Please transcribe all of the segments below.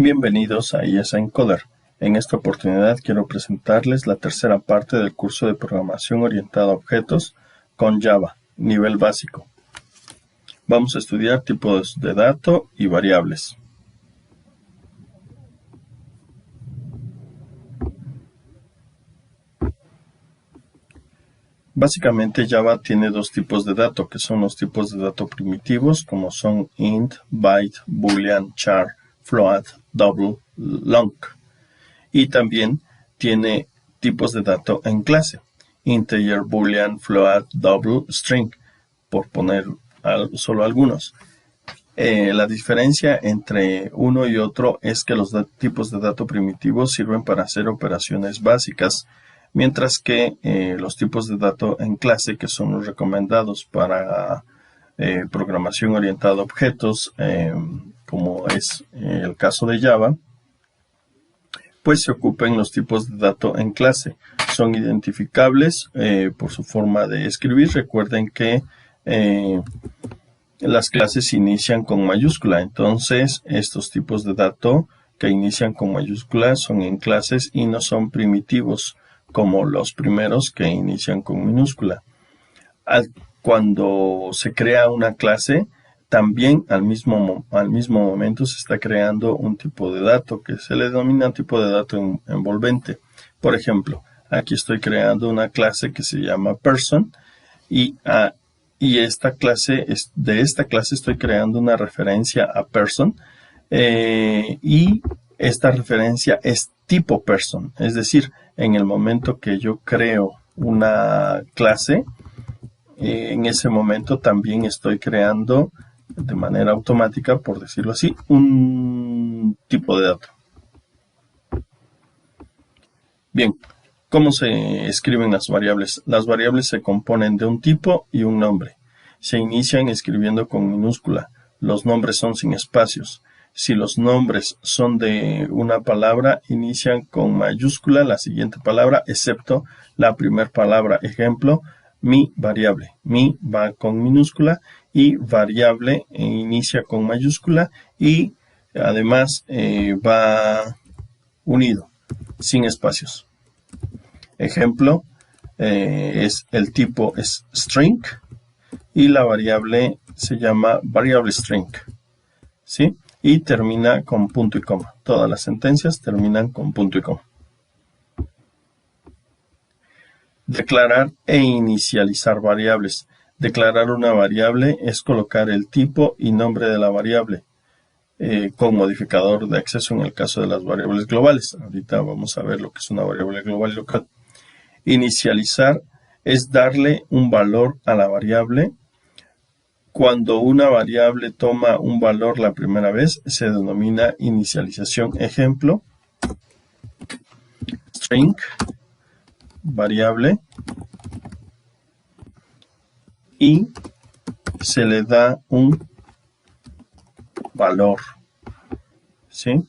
Bienvenidos a IESA Encoder. En esta oportunidad quiero presentarles la tercera parte del curso de programación orientada a objetos con Java, nivel básico. Vamos a estudiar tipos de datos y variables. Básicamente Java tiene dos tipos de datos, que son los tipos de datos primitivos, como son int, byte, boolean, char, float, double, long. Y también tiene tipos de datos en clase, integer, boolean, float, double, string, por poner solo algunos. La diferencia entre uno y otro es que los tipos de datos primitivos sirven para hacer operaciones básicas, mientras que los tipos de datos en clase, que son los recomendados para programación orientada a objetos, como es el caso de Java, pues se ocupan los tipos de datos en clase. Son identificables por su forma de escribir. Recuerden que las clases inician con mayúscula, entonces estos tipos de datos que inician con mayúscula son en clases y no son primitivos como los primeros que inician con minúscula. Cuando se crea una clase, también al mismo momento se está creando un tipo de dato que se le denomina tipo de dato envolvente. Por ejemplo, aquí estoy creando una clase que se llama person y de esta clase estoy creando una referencia a person y esta referencia es tipo person. Es decir, en el momento que yo creo una clase, en ese momento también estoy creando de manera automática, por decirlo así, un tipo de dato. Bien, ¿cómo se escriben las variables? Las variables se componen de un tipo y un nombre. Se inician escribiendo con minúscula. Los nombres son sin espacios. Si los nombres son de una palabra, inician con mayúscula la siguiente palabra, excepto la primera palabra. Ejemplo, mi variable. Mi va con minúscula y variable inicia con mayúscula y además va unido, sin espacios. Ejemplo, el tipo es string y la variable se llama variable string, ¿sí? Y termina con punto y coma. Todas las sentencias terminan con punto y coma. Declarar e inicializar variables. Declarar una variable es colocar el tipo y nombre de la variable con modificador de acceso en el caso de las variables globales. Ahorita vamos a ver lo que es una variable global y local. Inicializar es darle un valor a la variable. Cuando una variable toma un valor la primera vez, se denomina inicialización. Ejemplo, string, variable, y se le da un valor, ¿sí?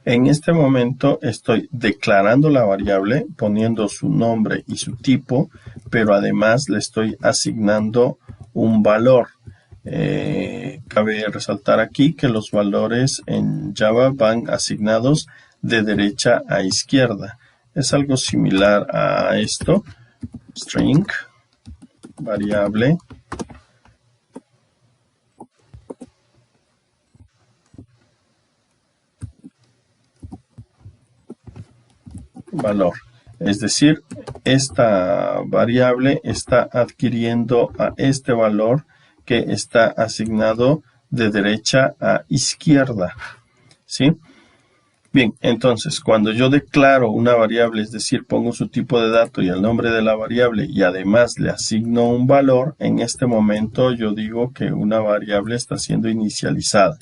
En este momento estoy declarando la variable, poniendo su nombre y su tipo, pero además le estoy asignando un valor. Cabe resaltar aquí que los valores en Java van asignados de derecha a izquierda. Es algo similar a esto. String, variable, valor. Es decir, esta variable está adquiriendo a este valor que está asignado de derecha a izquierda, ¿sí? Bien, entonces, cuando yo declaro una variable, es decir, pongo su tipo de dato y el nombre de la variable y además le asigno un valor, en este momento yo digo que una variable está siendo inicializada,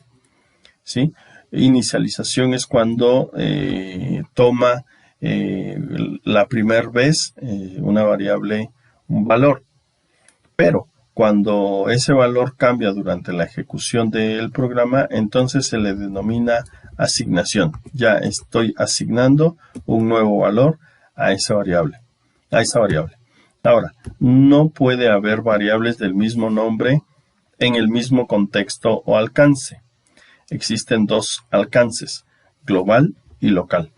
¿sí? Inicialización es cuando toma la primera vez una variable un valor, pero cuando ese valor cambia durante la ejecución del programa, entonces se le denomina asignación. Ya estoy asignando un nuevo valor a esa variable. Ahora, no puede haber variables del mismo nombre en el mismo contexto o alcance. Existen dos alcances, global y local.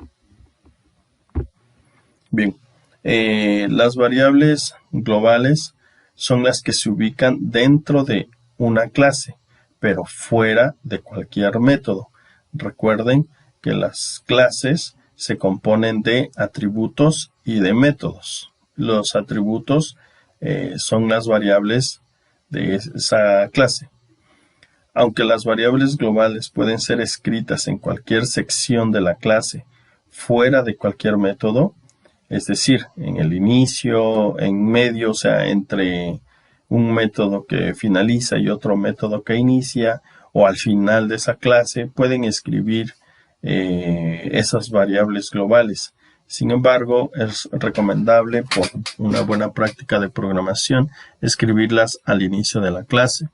Bien, las variables globales son las que se ubican dentro de una clase, pero fuera de cualquier método. Recuerden que las clases se componen de atributos y de métodos. Los atributos son las variables de esa clase. Aunque las variables globales pueden ser escritas en cualquier sección de la clase fuera de cualquier método, es decir, en el inicio, en medio, o sea, entre un método que finaliza y otro método que inicia, o al final de esa clase, pueden escribir esas variables globales. Sin embargo, es recomendable, por una buena práctica de programación, escribirlas al inicio de la clase.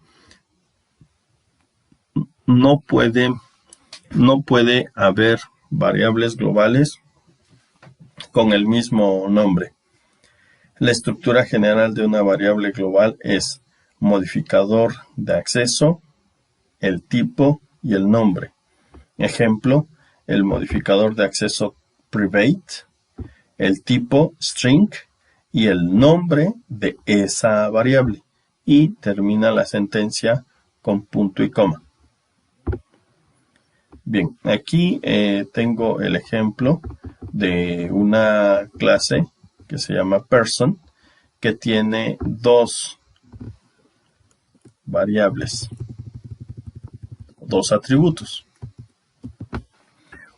No puede haber variables globales con el mismo nombre. La estructura general de una variable global es modificador de acceso, el tipo y el nombre. Ejemplo, el modificador de acceso private, el tipo string y el nombre de esa variable. Y termina la sentencia con punto y coma. Bien, aquí tengo el ejemplo de una clase que se llama person, que tiene dos variables, dos atributos.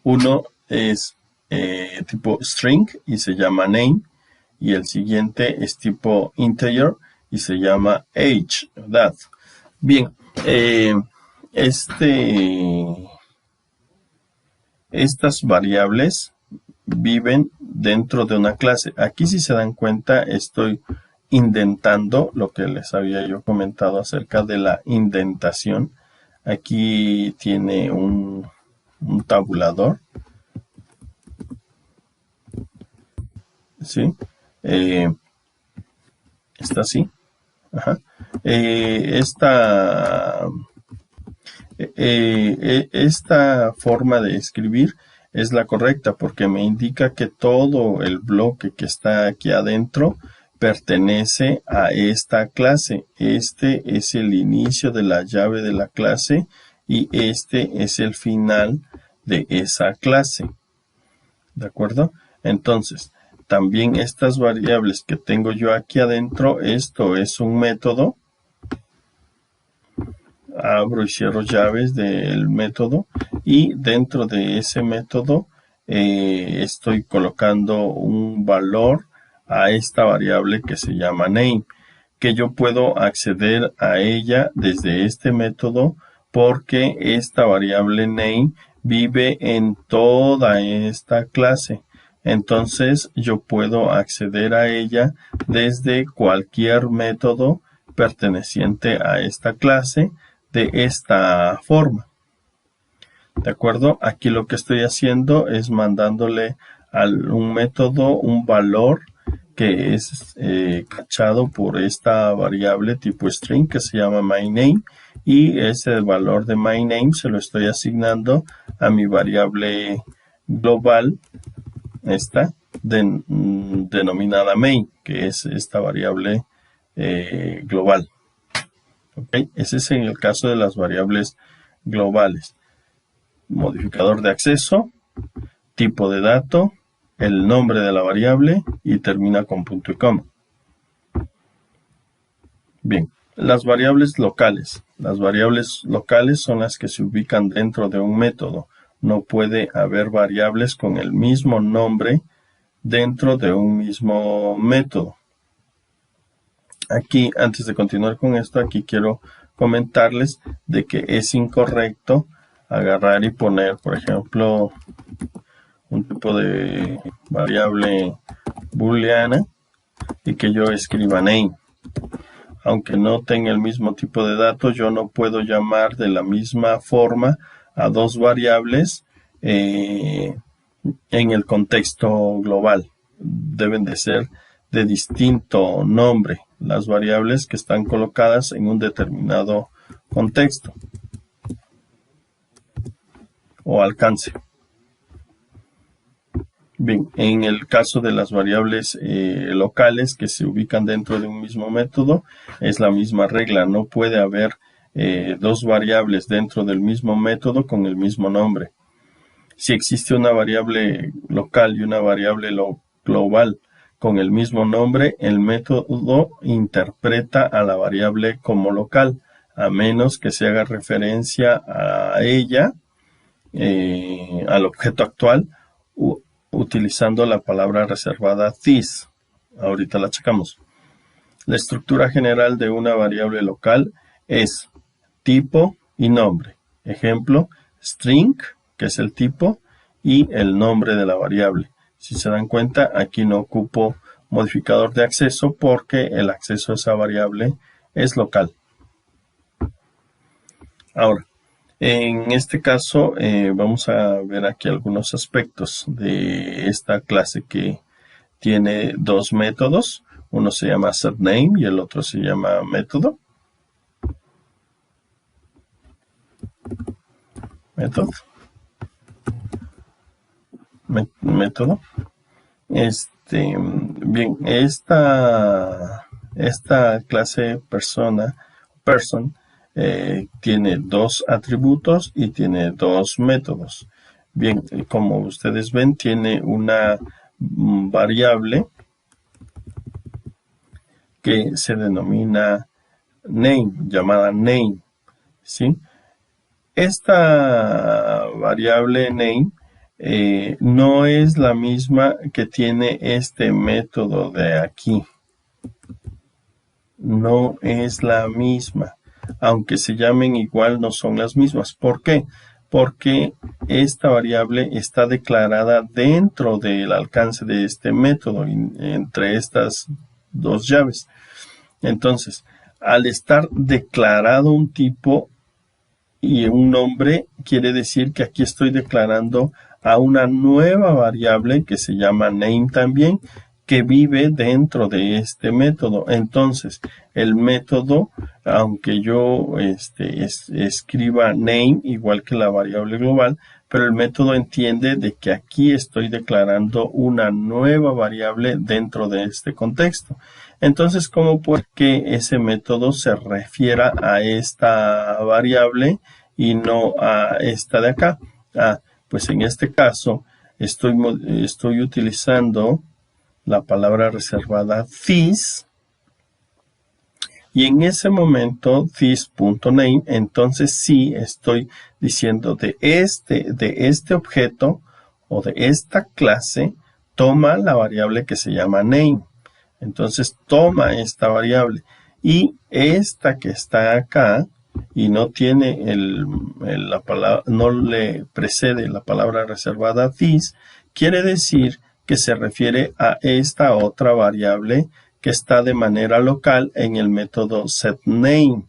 Uno es tipo string y se llama name, y el siguiente es tipo integer y se llama age, edad. Bien, estas variables viven dentro de una clase. Aquí, si se dan cuenta, estoy indentando lo que les había yo comentado acerca de la indentación. Aquí tiene un tabulador. ¿Sí? Está así. Ajá. Esta forma de escribir es la correcta porque me indica que todo el bloque que está aquí adentro pertenece a esta clase. Este es el inicio de la llave de la clase y este es el final de esa clase. ¿De acuerdo? Entonces, también estas variables que tengo yo aquí adentro, esto es un método. Abro y cierro llaves del método y dentro de ese método estoy colocando un valor a esta variable que se llama name, que yo puedo acceder a ella desde este método porque esta variable name vive en toda esta clase. Entonces yo puedo acceder a ella desde cualquier método perteneciente a esta clase de esta forma. ¿De acuerdo? Aquí lo que estoy haciendo es mandándole a un método un valor que es cachado por esta variable tipo string que se llama myname, y ese valor de myname se lo estoy asignando a mi variable global, esta denominada main, que es esta variable global. ¿Okay? Ese es en el caso de las variables globales. Modificador de acceso, tipo de dato, el nombre de la variable y termina con punto y coma. Bien, las variables locales. Las variables locales son las que se ubican dentro de un método. No puede haber variables con el mismo nombre dentro de un mismo método. Aquí, antes de continuar con esto, aquí quiero comentarles de que es incorrecto agarrar y poner, por ejemplo, un tipo de variable booleana y que yo escriba name. Aunque no tenga el mismo tipo de datos, yo no puedo llamar de la misma forma a dos variables en el contexto global. Deben de ser de distinto nombre, las variables que están colocadas en un determinado contexto o alcance. Bien, en el caso de las variables locales que se ubican dentro de un mismo método, es la misma regla. No puede haber dos variables dentro del mismo método con el mismo nombre. Si existe una variable local y una variable global con el mismo nombre, el método interpreta a la variable como local, a menos que se haga referencia a ella, al objeto actual, utilizando la palabra reservada this. Ahorita la checamos. La estructura general de una variable local es tipo y nombre. Ejemplo, string, que es el tipo, y el nombre de la variable. Si se dan cuenta, aquí no ocupo modificador de acceso porque el acceso a esa variable es local. Ahora, en este caso vamos a ver aquí algunos aspectos de esta clase que tiene dos métodos. Uno se llama setName y el otro se llama método. Método. Bien, esta clase person tiene dos atributos y tiene dos métodos. Bien, como ustedes ven, tiene una variable que se denomina name, llamada name, ¿sí? Esta variable name no es la misma que tiene este método de aquí. No es la misma. Aunque se llamen igual, no son las mismas. ¿Por qué? Porque esta variable está declarada dentro del alcance de este método, entre estas dos llaves. Entonces, al estar declarado un tipo y un nombre, quiere decir que aquí estoy declarando a una nueva variable que se llama name también, que vive dentro de este método. Entonces, el método, aunque yo escriba name igual que la variable global, pero el método entiende de que aquí estoy declarando una nueva variable dentro de este contexto. Entonces, ¿cómo puede que ese método se refiera a esta variable y no a esta de acá? Pues en este caso estoy utilizando la palabra reservada this, y en ese momento this.name, entonces sí estoy diciendo de este objeto o de esta clase, toma la variable que se llama name. Entonces toma esta variable, y esta que está acá y no tiene la palabra, no le precede la palabra reservada this, quiere decir que se refiere a esta otra variable que está de manera local en el método setName,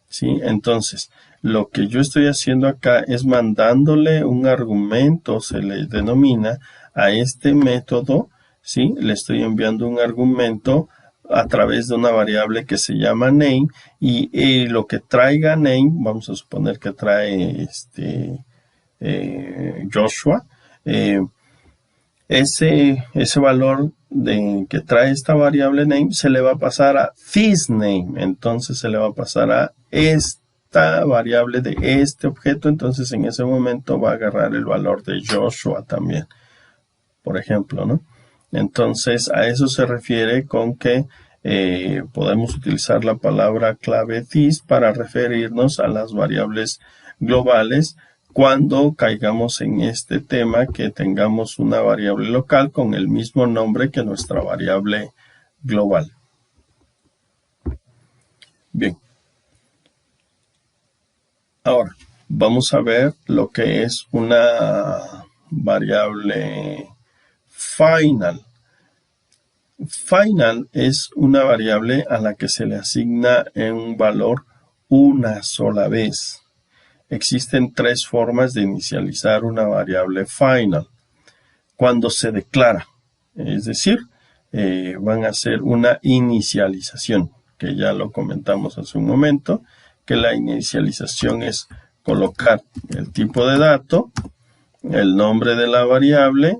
¿sí? Entonces, lo que yo estoy haciendo acá es mandándole un argumento, se le denomina, a este método, ¿sí? Le estoy enviando un argumento a través de una variable que se llama name, y lo que traiga name, vamos a suponer que trae Joshua, ese valor que trae esta variable name se le va a pasar a this name, entonces se le va a pasar a esta variable de este objeto, entonces en ese momento va a agarrar el valor de Joshua también, por ejemplo, ¿no? Entonces a eso se refiere con que podemos utilizar la palabra clave this para referirnos a las variables globales cuando caigamos en este tema que tengamos una variable local con el mismo nombre que nuestra variable global. Bien. Ahora, vamos a ver lo que es una variable final. Final es una variable a la que se le asigna un valor una sola vez. Existen tres formas de inicializar una variable final. Cuando se declara, es decir, van a hacer una inicialización, que ya lo comentamos hace un momento, que la inicialización es colocar el tipo de dato, el nombre de la variable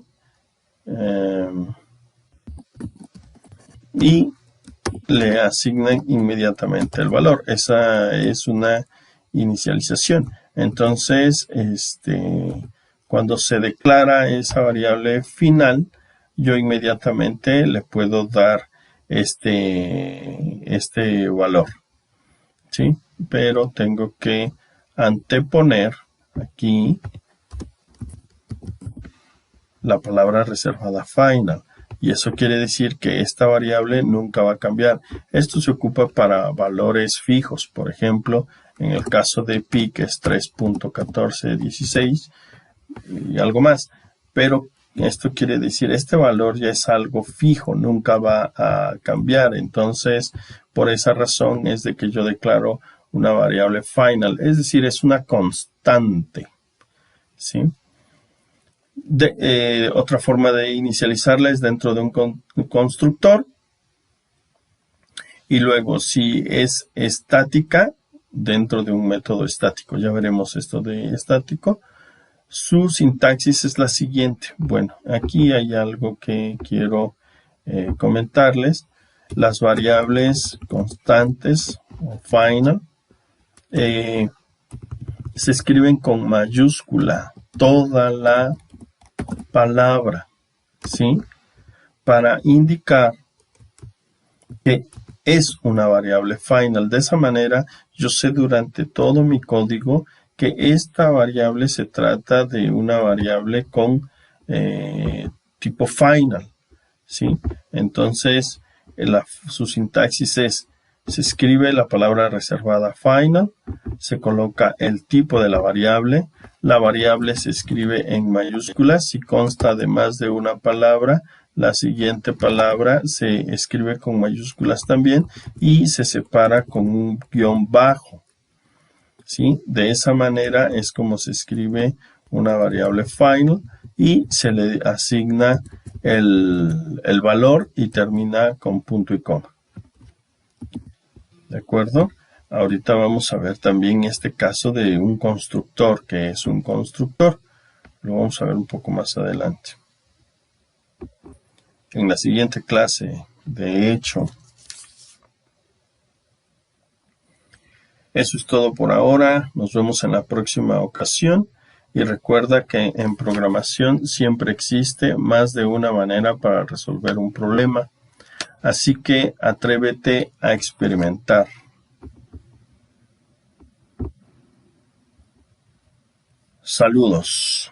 y le asignan inmediatamente el valor. Esa es una inicialización. Entonces, cuando se declara esa variable final, yo inmediatamente le puedo dar este valor, ¿sí? Pero tengo que anteponer aquí la palabra reservada final. Y eso quiere decir que esta variable nunca va a cambiar. Esto se ocupa para valores fijos. Por ejemplo, en el caso de pi, que es 3.1416 y algo más. Pero esto quiere decir, este valor ya es algo fijo, nunca va a cambiar. Entonces, por esa razón es de que yo declaro una variable final. Es decir, es una constante, ¿sí? Otra forma de inicializarla es dentro de un constructor. Y luego, si es estática, dentro de un método estático. Ya veremos esto de estático. Su sintaxis es la siguiente. Bueno, aquí hay algo que quiero comentarles. Las variables constantes o final se escriben con mayúscula toda la palabra, ¿sí? Para indicar que es una variable final. De esa manera, yo sé durante todo mi código que esta variable se trata de una variable con tipo final, ¿sí? Entonces, su sintaxis es, se escribe la palabra reservada final, se coloca el tipo de la variable se escribe en mayúsculas, si consta de más de una palabra, la siguiente palabra se escribe con mayúsculas también y se separa con un guión bajo, ¿sí? De esa manera es como se escribe una variable final y se le asigna el valor y termina con punto y coma. ¿De acuerdo? Ahorita vamos a ver también este caso de un constructor. ¿Qué es un constructor? Lo vamos a ver un poco más adelante. En la siguiente clase, de hecho. Eso es todo por ahora. Nos vemos en la próxima ocasión. Y recuerda que en programación siempre existe más de una manera para resolver un problema. Así que atrévete a experimentar. Saludos.